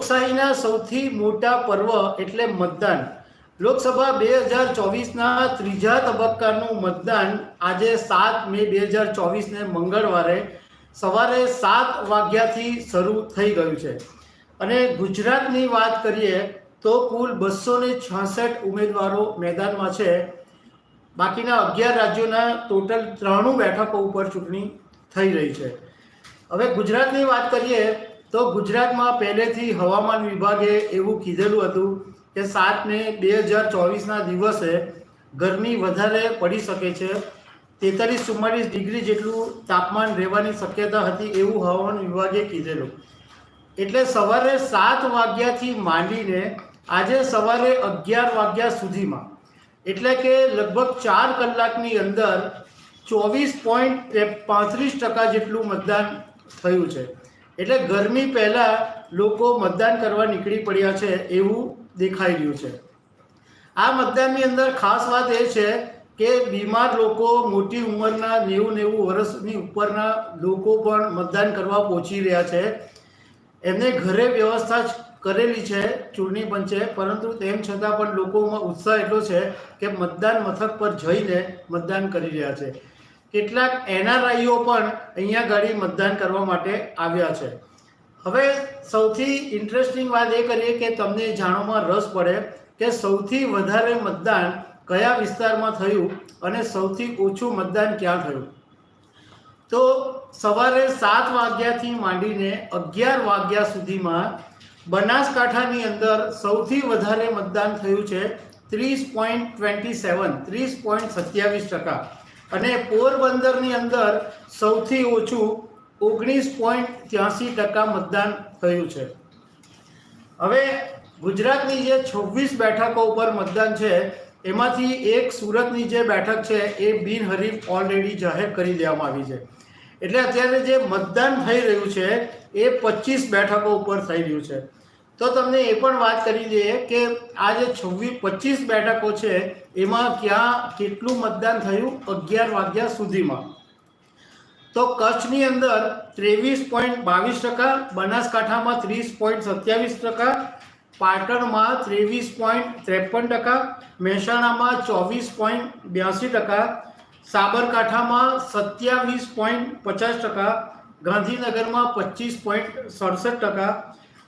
લોકશાહીના સૌથી મોટા પર્વ એટલે મતદાન. લોકસભા 2024ના ત્રીજા તબક્કાનું મતદાન આજે 7 મે 2024ને મંગળવારે સવારે 7 વાગ્યાથી શરૂ થઈ ગયું છે. અને ગુજરાતની વાત કરીએ તો કુલ 266 ઉમેદવારો મેદાનમાં છે. બાકીના 11 રાજ્યોના ટોટલ 93 બેઠકો ઉપર ચૂંટણી થઈ રહી છે. હવે ગુજરાતની વાત કરીએ તો ગુજરાતમાં પહેલેથી હવામાન વિભાગે એવું કીધેલું હતું કે 7 મે 2024ના દિવસે ગરમી વધારે પડી શકે છે. 43-44 ડિગ્રી જેટલું તાપમાન રહેવાની શક્યતા હતી એવું હવામાન વિભાગે કીધેલું. એટલે સવારે 7 વાગ્યાથી માંડીને આજે સવારે 11 વાગ્યા સુધીમાં એટલે કે લગભગ 4 કલાકની અંદર 24.35% જેટલું મતદાન થયું છે. એટલે ગરમી પહેલાં લોકો મતદાન કરવા નીકળી પડ્યા છે એવું દેખાઈ રહ્યું છે. આ મતદાનની અંદર ખાસ વાત એ છે કે બીમાર લોકો, મોટી ઉંમરના 90 વર્ષની ઉપરના લોકો પણ મતદાન કરવા પહોંચી રહ્યા છે. એમને ઘરે વ્યવસ્થા કરેલી છે ચૂંટણી પંચે, પરંતુ તેમ છતાં પણ લોકોમાં ઉત્સાહ એટલો છે કે મતદાન મથક પર જઈને મતદાન કરી રહ્યા છે. કેટલાક એનઆરઆઈઓ પણ અહીંયા ગાડી મતદાન કરવા માટે આવ્યા છે. હવે સૌથી ઇન્ટરેસ્ટિંગ વાત એ કરીએ કે તમને જાણવામાં રસ પડે કે સૌથી વધારે મતદાન કયા વિસ્તારમાં થયું અને સૌથી ઓછું મતદાન ક્યાં થયું. તો સવારે 7 વાગ્યાથી માંડીને 11 વાગ્યા સુધીમાં બનાસકાંઠાની અંદર સૌથી વધારે મતદાન થયું છે 30.27% અને પોરબંદરની અંદર સૌથી ઓછું 19.83% મતદાન થયું છે. હવે ગુજરાતની જે 26 બેઠકો ઉપર મતદાન છે એમાંથી એક સુરતની જે બેઠક છે એ બિનહરીફ ઓલરેડી જાહેર કરી દેવામાં આવી છે. એટલે અત્યારે જે મતદાન થઈ રહ્યું છે એ 25 બેઠકો ઉપર થઈ રહ્યું છે. તો તમને એ પણ વાત કરી દઈએ કે આ જે 25 બેઠકો છે એમાં કેટલું મતદાન થયું 11 વાગ્યા સુધીમાં. તો કચ્છની અંદર 23.22%, બનાસકાંઠામાં 30.27%, પાટણમાં 23.53%, મહેસાણામાં 24.82%, સાબરકાંઠામાં 27.50%, ગાંધીનગરમાં 25.67%,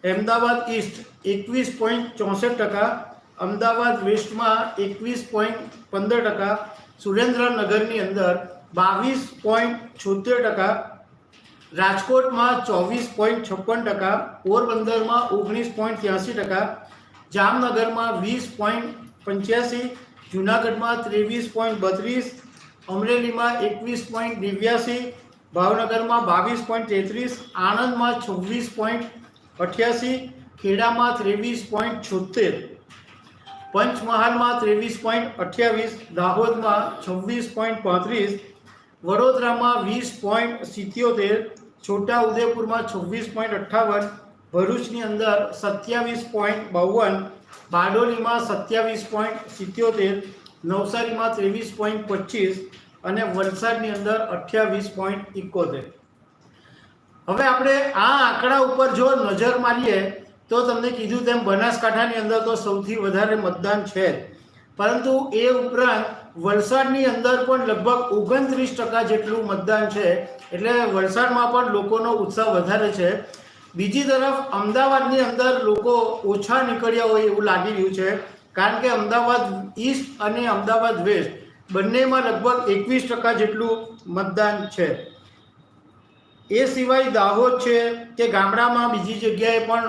અમદાવાદ ઈસ્ટ 21.64%, અમદાવાદ વેસ્ટમાં 21.15%, સુરેન્દ્રનગરની અંદર 22.76%, રાજકોટમાં 24.56%, પોરબંદરમાં 19.83%, જામનગરમાં 20.85%, જૂનાગઢમાં 23.32%, અમરેલીમાં 21.89%, ભાવનગરમાં 22.33%, આણંદમાં 26.88%, ખેડામાં 23.76%, પંચમહાલમાં 23.28%, દાહોદમાં 26.35%, વડોદરામાં 20.77%, છોટાઉદેપુરમાં 26.58%, ભરૂચની અંદર 27.52%, બારડોલીમાં 27.77%, નવસારીમાં 23.25% અને વલસાડની અંદર 28.71%. હવે આપણે આ આંકડા ઉપર જો નજર મારીએ તો તમને કીધું તેમ બનાસકાંઠાની અંદર તો સૌથી વધારે મતદાન છે, પરંતુ એ ઉપરાંત વલસાડની અંદર પણ લગભગ 29% જેટલું મતદાન છે. એટલે વલસાડમાં પણ લોકોનો ઉત્સાહ વધારે છે. બીજી તરફ અમદાવાદની અંદર લોકો ઓછા નીકળ્યા હોય એવું લાગી રહ્યું છે, કારણ કે અમદાવાદ ઈસ્ટ અને અમદાવાદ વેસ્ટ બંનેમાં લગભગ 21% જેટલું મતદાન છે. એ સિવાય દાહોદ છે કે ગામડામાં બીજી જગ્યાએ પણ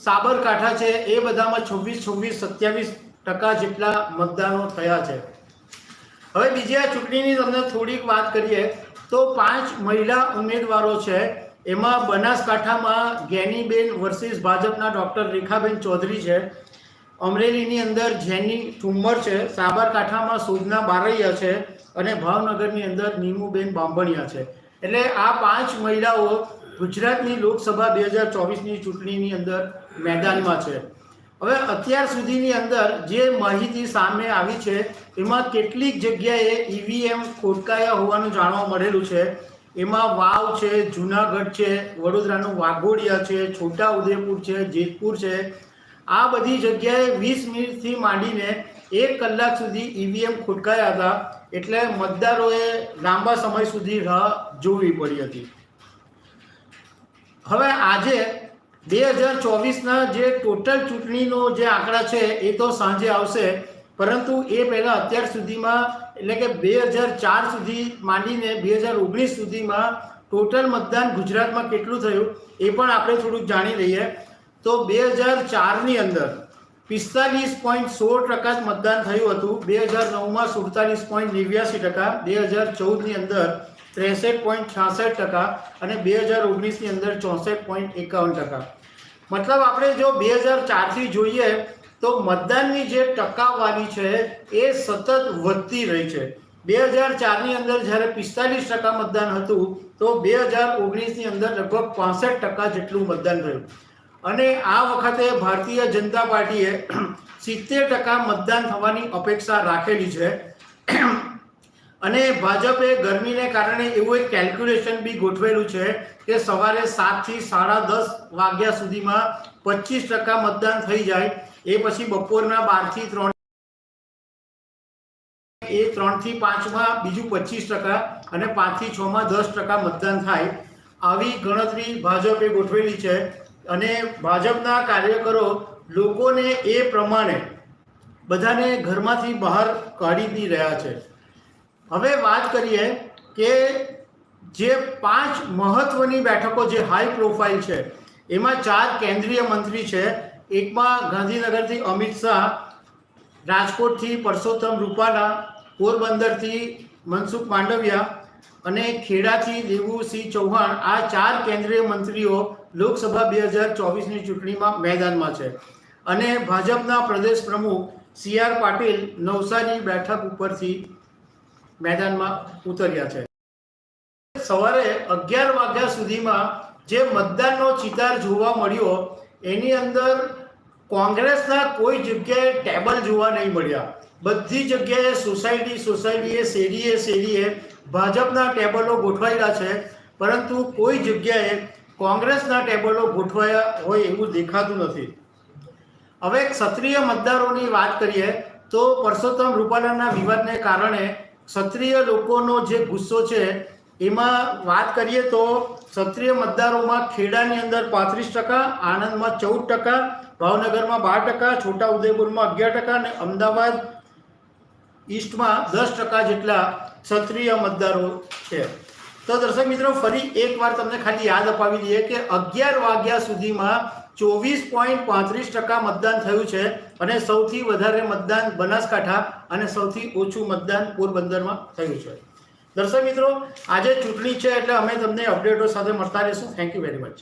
સાબરકાંઠા છે, એ બધામાં 26-27-27% જેટલા મતદાનો થયા છે. હવે બીજી આ ચૂંટણીની તમને થોડીક વાત કરીએ તો 5 મહિલા ઉમેદવારો છે. એમાં બનાસકાંઠામાં જ્ઞાનીબેન વર્સિસ ભાજપના ડૉક્ટર રેખાબેન ચૌધરી છે, અમરેલીની અંદર જેની ઠુમ્મર છે, સાબરકાંઠામાં શોભના બારૈયા છે અને ભાવનગરની અંદર નીમુબેન બાંભણિયા છે. એટલે આ 5 મહિલાઓ ગુજરાતની લોકસભા 2024ની ચૂંટણીની અંદર મેદાનમાં છે. હવે અત્યાર સુધીની અંદર જે માહિતી સામે આવી છે એમાં કેટલીક જગ્યાએ ઈવીએમ ખોટકાયા હોવાનું જાણવા મળેલું છે. એમાં વાવ છે, જુનાગઢ છે, વડોદરાનું વાઘોડિયા છે, છોટા ઉદેપુર છે, જેતપુર છે, આ બધી જગ્યાએ 20 મિનિટથી માંડીને 1 કલાક સુધી ઈવીએમ ખોટકાયા હતા. એટલે મતદારોએ લાંબા સમય સુધી રાહ જોવી પડી હતી. હવે આજે 2024ના જે ટોટલ ચૂંટણીનો જે આંકડા છે એ તો સાંજે આવશે, પરંતુ એ પહેલાં અત્યાર સુધીમાં એટલે કે 2004 સુધી માંડીને 2019 સુધીમાં ટોટલ મતદાન ગુજરાતમાં કેટલું થયું એ પણ આપણે થોડુંક જાણી લઈએ. તો 2004ની અંદર 45.16% મતદાન થયું હતું, 2009માં 47.89%, 2014ની અંદર 63.66% અને 2019ની અંદર 64.51%. મતલબ આપણે જો 2004થી જોઈએ તો મતદાનની જે ટકાવારી છે એ સતત વધતી રહી છે. 2004ની અંદર જ્યારે 45% મતદાન હતું તો 2019ની અંદર લગભગ 65% જેટલું મતદાન થયું. અને આ વખતે ભારતીય જનતા પાર્ટીએ 70% મતદાન થવાની અપેક્ષા રાખેલી છે. અને ભાજપે ગરમીને કારણે એવું એક કેલ્ક્યુલેશન બી ગોઠવેલું છે કે સવારે 7 થી 10:30 વાગ્યા સુધીમાં 25% મતદાન થઈ જાય, એ પછી બપોરના 12 થી 3 એ 3 થી 5માં બીજું 25% અને 5 થી 6માં 10% મતદાન થાય. આવી ગણતરી ભાજપે ગોઠવેલી છે અને ભાજપના કાર્યકરો લોકોને એ પ્રમાણે બધાને ઘરમાંથી બહાર કાઢી રહ્યા છે. હવે વાત કરીએ કે જે 5 મહત્વની બેઠકો જે હાઈ પ્રોફાઇલ છે એમાં 4 કેન્દ્રીય મંત્રી છે. એકમાં ગાંધીનગરથી અમિત શાહ, રાજકોટથી પરસોત્તમ રૂપાલા, પોરબંદરથી મનસુખ માંડવિયા અને ખેડાથી દેવુસિંહ ચૌહાણ. આ 4 કેન્દ્રીય મંત્રીઓ લોકસભા 2024ની ચૂંટણીમાં મેદાનમાં છે. અને ભાજપના પ્રદેશ પ્રમુખ CR પાટીલ નવસારી બેઠક ઉપરથી મેદાનમાં ઉતર્યા છે. સવારે 11 વાગ્યા સુધીમાં જે મતદાનનો ચિતાર જોવા મળ્યો એની અંદર કોંગ્રેસના કોઈ જગ્યાએ ટેબલ જોવા નહીં મળ્યા. બધી જગ્યાએ સોસાયટીએ શેરીએ ભાજપના ટેબલો ગોઠવાયેલા છે, પરંતુ કોઈ જગ્યાએ કોંગ્રેસના ટેબલો ગોઠવાયા હોય એવું દેખાતું નથી. હવે ક્ષત્રિય મતદારોની વાત કરીએ તો પરસોત્તમ રૂપાલાના વિવાદને કારણે ક્ષત્રિય લોકોનો જે ગુસ્સો છે એમાં વાત કરીએ તો ક્ષત્રિય મતદારોમાં ખેડાની અંદર 35%, આણંદમાં 14%, ભાવનગરમાં 12%, છોટા ઉદેપુરમાં 11% અને અમદાવાદ ઈસ્ટમાં 10% જેટલા ક્ષત્રિય મતદારો છે. તો દર્શક મિત્રો, ફરી એકવાર તમને ખાલી યાદ અપાવી દઈએ કે 11 વાગ્યા સુધીમાં 24.35% મતદાન થયું છે અને સૌથી વધારે મતદાન બનાસકાંઠા અને સૌથી ઓછું મતદાન પોરબંદરમાં થયું છે. દર્શક મિત્રો, આજે ચૂંટણી છે એટલે અમે તમને અપડેટો સાથે મળતા રહીશું. Thank you very much.